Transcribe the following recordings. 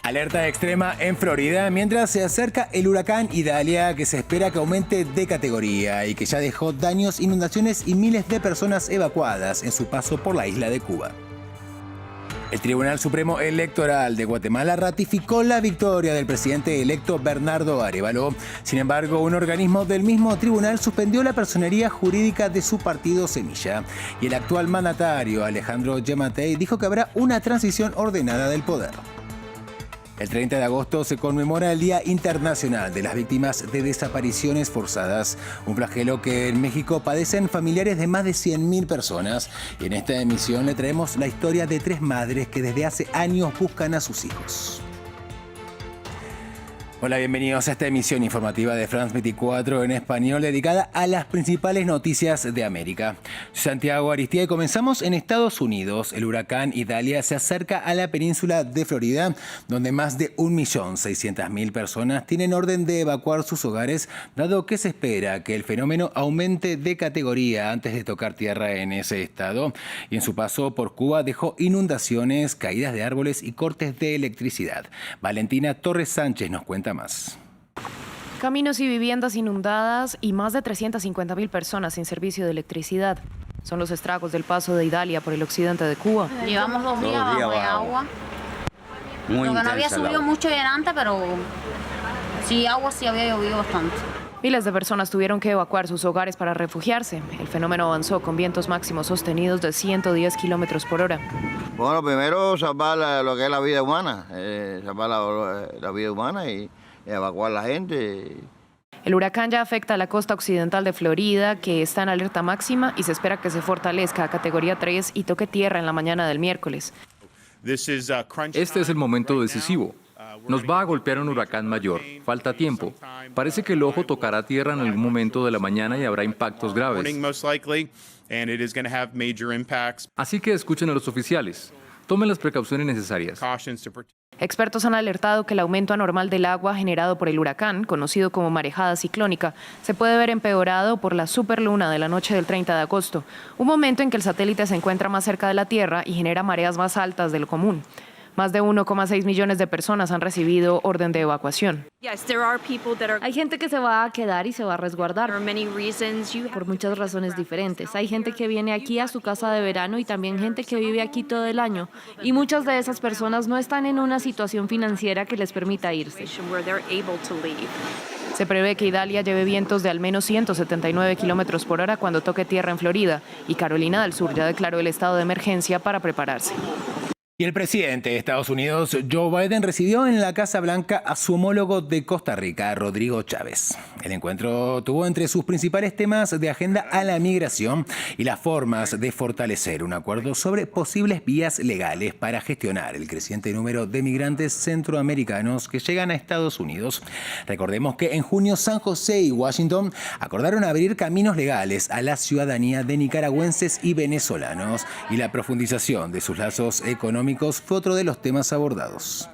Alerta extrema en Florida mientras se acerca el huracán Idalia, que se espera que aumente de categoría y que ya dejó daños, inundaciones y miles de personas evacuadas en su paso por la isla de Cuba. El Tribunal Supremo Electoral de Guatemala ratificó la victoria del presidente electo Bernardo Arévalo. Sin embargo, un organismo del mismo tribunal suspendió la personería jurídica de su partido Semilla. Y el actual mandatario, Alejandro Yamatei, dijo que habrá una transición ordenada del poder. El 30 de agosto se conmemora el Día Internacional de las Víctimas de Desapariciones Forzadas, un flagelo que en México padecen familiares de más de 100.000 personas. Y en esta emisión le traemos la historia de 3 madres que desde hace años buscan a sus hijos. Hola, bienvenidos a esta emisión informativa de France 24 en español dedicada a las principales noticias de América. Santiago Aristía, y comenzamos en Estados Unidos. El huracán Idalia se acerca a la península de Florida, donde más de 1.600.000 personas tienen orden de evacuar sus hogares, dado que se espera que el fenómeno aumente de categoría antes de tocar tierra en ese estado. Y en su paso por Cuba dejó inundaciones, caídas de árboles y cortes de electricidad. Valentina Torres Sánchez nos cuenta más. Caminos y viviendas inundadas y más de 350.000 personas sin servicio de electricidad. Son los estragos del paso de Idalia por el occidente de Cuba. Llevamos 2 días bajo el agua. Lo que no había subido mucho ya antes, pero sí, agua sí había llovido bastante. Miles de personas tuvieron que evacuar sus hogares para refugiarse. El fenómeno avanzó con vientos máximos sostenidos de 110 kilómetros por hora. Bueno, primero salvar lo que es la vida humana, salvar la vida humana y evacuar a la gente. El huracán ya afecta a la costa occidental de Florida, que está en alerta máxima y se espera que se fortalezca a categoría 3 y toque tierra en la mañana del miércoles. Este es el momento decisivo. Nos va a golpear un huracán mayor. Falta tiempo. Parece que el ojo tocará tierra en algún momento de la mañana y habrá impactos graves. Así que escuchen a los oficiales. Tomen las precauciones necesarias. Expertos han alertado que el aumento anormal del agua generado por el huracán, conocido como marejada ciclónica, se puede ver empeorado por la superluna de la noche del 30 de agosto, un momento en que el satélite se encuentra más cerca de la Tierra y genera mareas más altas de lo común. Más de 1,6 millones de personas han recibido orden de evacuación. Hay gente que se va a quedar y se va a resguardar por muchas razones diferentes. Hay gente que viene aquí a su casa de verano y también gente que vive aquí todo el año. Y muchas de esas personas no están en una situación financiera que les permita irse. Se prevé que Idalia lleve vientos de al menos 179 kilómetros por hora cuando toque tierra en Florida, y Carolina del Sur ya declaró el estado de emergencia para prepararse. Y el presidente de Estados Unidos, Joe Biden, recibió en la Casa Blanca a su homólogo de Costa Rica, Rodrigo Chávez. El encuentro tuvo entre sus principales temas de agenda a la migración y las formas de fortalecer un acuerdo sobre posibles vías legales para gestionar el creciente número de migrantes centroamericanos que llegan a Estados Unidos. Recordemos que en junio San José y Washington acordaron abrir caminos legales a la ciudadanía de nicaragüenses y venezolanos, y la profundización de sus lazos económicos fue otro de los temas abordados.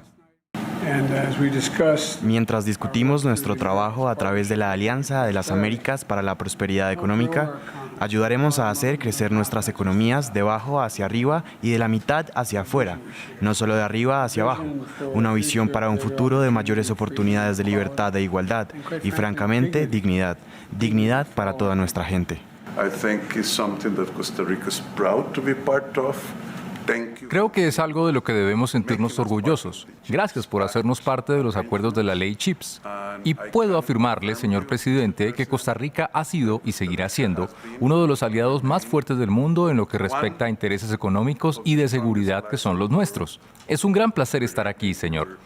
Mientras discutimos nuestro trabajo a través de la Alianza de las Américas para la Prosperidad Económica, ayudaremos a hacer crecer nuestras economías de abajo hacia arriba y de la mitad hacia afuera, no solo de arriba hacia abajo. Una visión para un futuro de mayores oportunidades de libertad e igualdad y, francamente, dignidad. Dignidad para toda nuestra gente. Creo que es algo de lo que debemos sentirnos orgullosos. Gracias por hacernos parte de los acuerdos de la ley CHIPS. Y puedo afirmarle, señor presidente, que Costa Rica ha sido y seguirá siendo uno de los aliados más fuertes del mundo en lo que respecta a intereses económicos y de seguridad que son los nuestros. Es un gran placer estar aquí, señor.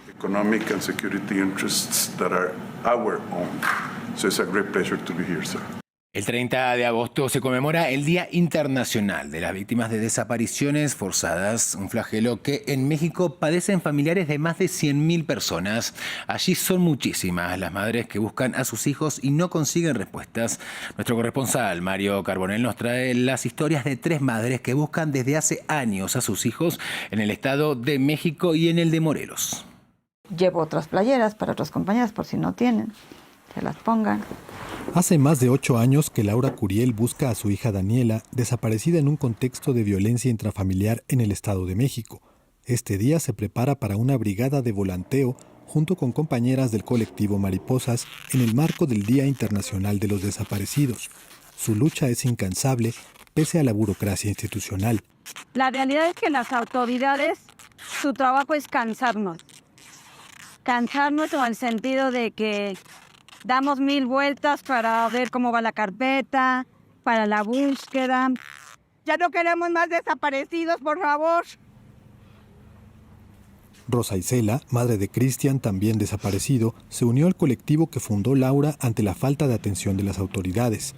El 30 de agosto se conmemora el Día Internacional de las Víctimas de Desapariciones Forzadas, un flagelo que en México padecen familiares de más de 100.000 personas. Allí son muchísimas las madres que buscan a sus hijos y no consiguen respuestas. Nuestro corresponsal, Mario Carbonell, nos trae las historias de 3 madres que buscan desde hace años a sus hijos en el estado de México y en el de Morelos. Llevo otras playeras para otras compañeras por si no tienen, se las pongan. Hace más de 8 años que Laura Curiel busca a su hija Daniela, desaparecida en un contexto de violencia intrafamiliar en el Estado de México. Este día se prepara para una brigada de volanteo junto con compañeras del colectivo Mariposas en el marco del Día Internacional de los Desaparecidos. Su lucha es incansable pese a la burocracia institucional. La realidad es que las autoridades, su trabajo es cansarnos. Cansarnos en el sentido de que damos 1000 vueltas para ver cómo va la carpeta, para la búsqueda. Ya no queremos más desaparecidos, por favor. Rosa Isela, madre de Cristian, también desaparecido, se unió al colectivo que fundó Laura ante la falta de atención de las autoridades.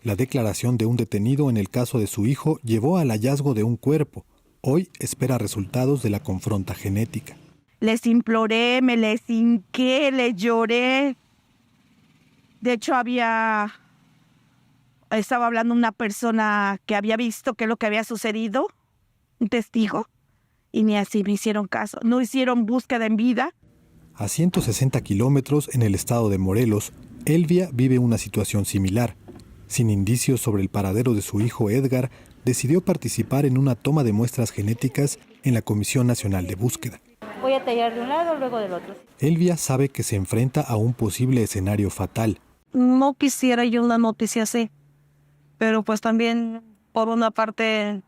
La declaración de un detenido en el caso de su hijo llevó al hallazgo de un cuerpo. Hoy espera resultados de la confronta genética. Les imploré, me les hinqué, les lloré. De hecho, estaba hablando una persona que había visto qué es lo que había sucedido, un testigo, y ni así me hicieron caso. No hicieron búsqueda en vida. A 160 kilómetros en el estado de Morelos, Elvia vive una situación similar. Sin indicios sobre el paradero de su hijo Edgar, decidió participar en una toma de muestras genéticas en la Comisión Nacional de Búsqueda. Voy a tallar de un lado, luego del otro. Elvia sabe que se enfrenta a un posible escenario fatal. No quisiera yo una noticia así, pero pues también, por una parte,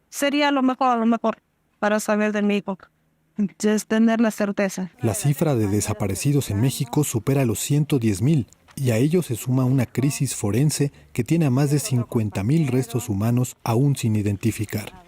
sería lo mejor para saber de mi hijo, es tener la certeza. La cifra de desaparecidos en México supera los 110,000 y a ello se suma una crisis forense que tiene a más de 50,000 restos humanos aún sin identificar.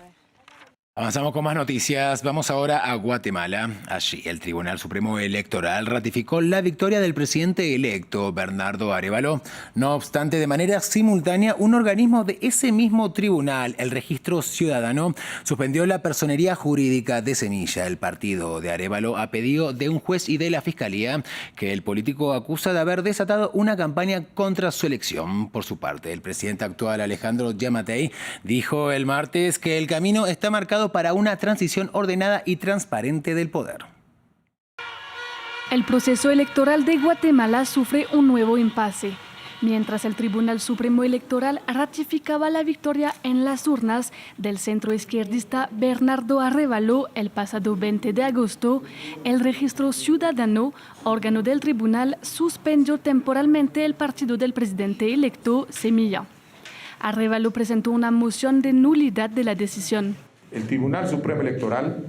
Avanzamos con más noticias. Vamos ahora a Guatemala. Allí, el Tribunal Supremo Electoral ratificó la victoria del presidente electo, Bernardo Arévalo. No obstante, de manera simultánea, un organismo de ese mismo tribunal, el Registro Ciudadano, suspendió la personería jurídica de Semilla. El partido de Arévalo, a pedido de un juez y de la Fiscalía, que el político acusa de haber desatado una campaña contra su elección. Por su parte, el presidente actual, Alejandro Yamatei, dijo el martes que el camino está marcado para una transición ordenada y transparente del poder. El proceso electoral de Guatemala sufre un nuevo impasse. Mientras el Tribunal Supremo Electoral ratificaba la victoria en las urnas del centroizquierdista Bernardo Arévalo el pasado 20 de agosto, el Registro Ciudadano, órgano del tribunal, suspendió temporalmente el partido del presidente electo, Semilla. Arévalo presentó una moción de nulidad de la decisión. El Tribunal Supremo Electoral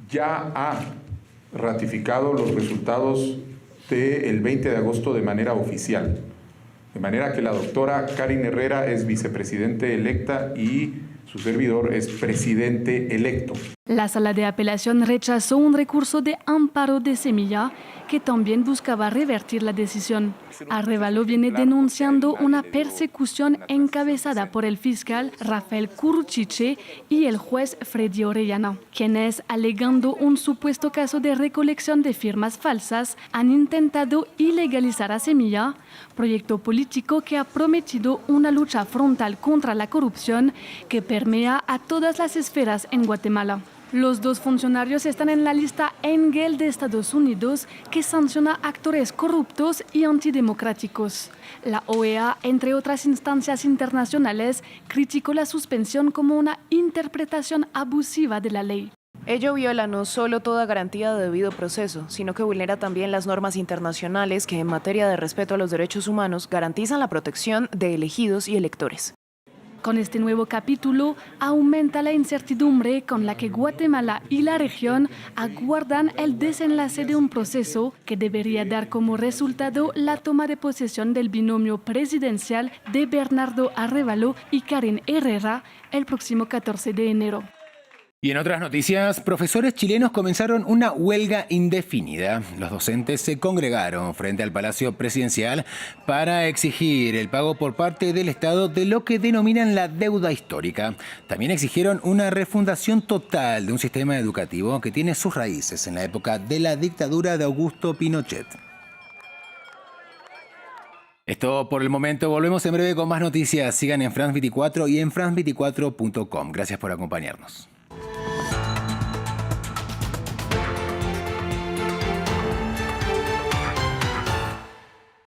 ya ha ratificado los resultados del 20 de agosto de manera oficial. De manera que la doctora Karin Herrera es vicepresidente electa y su servidor es presidente electo. La Sala de Apelación rechazó un recurso de amparo de Semilla que también buscaba revertir la decisión. Arévalo viene denunciando una persecución encabezada por el fiscal Rafael Curuchiche y el juez Freddy Orellana, quienes, alegando un supuesto caso de recolección de firmas falsas, han intentado ilegalizar a Semilla, proyecto político que ha prometido una lucha frontal contra la corrupción que permea a todas las esferas en Guatemala. Los dos funcionarios están en la lista Engel de Estados Unidos, que sanciona actores corruptos y antidemocráticos. La OEA, entre otras instancias internacionales, criticó la suspensión como una interpretación abusiva de la ley. Ello viola no solo toda garantía de debido proceso, sino que vulnera también las normas internacionales que en materia de respeto a los derechos humanos garantizan la protección de elegidos y electores. Con este nuevo capítulo, aumenta la incertidumbre con la que Guatemala y la región aguardan el desenlace de un proceso que debería dar como resultado la toma de posesión del binomio presidencial de Bernardo Arévalo y Karin Herrera el próximo 14 de enero. Y en otras noticias, profesores chilenos comenzaron una huelga indefinida. Los docentes se congregaron frente al Palacio Presidencial para exigir el pago por parte del Estado de lo que denominan la deuda histórica. También exigieron una refundación total de un sistema educativo que tiene sus raíces en la época de la dictadura de Augusto Pinochet. Esto por el momento. Volvemos en breve con más noticias. Sigan en France 24 y en france24.com. Gracias por acompañarnos.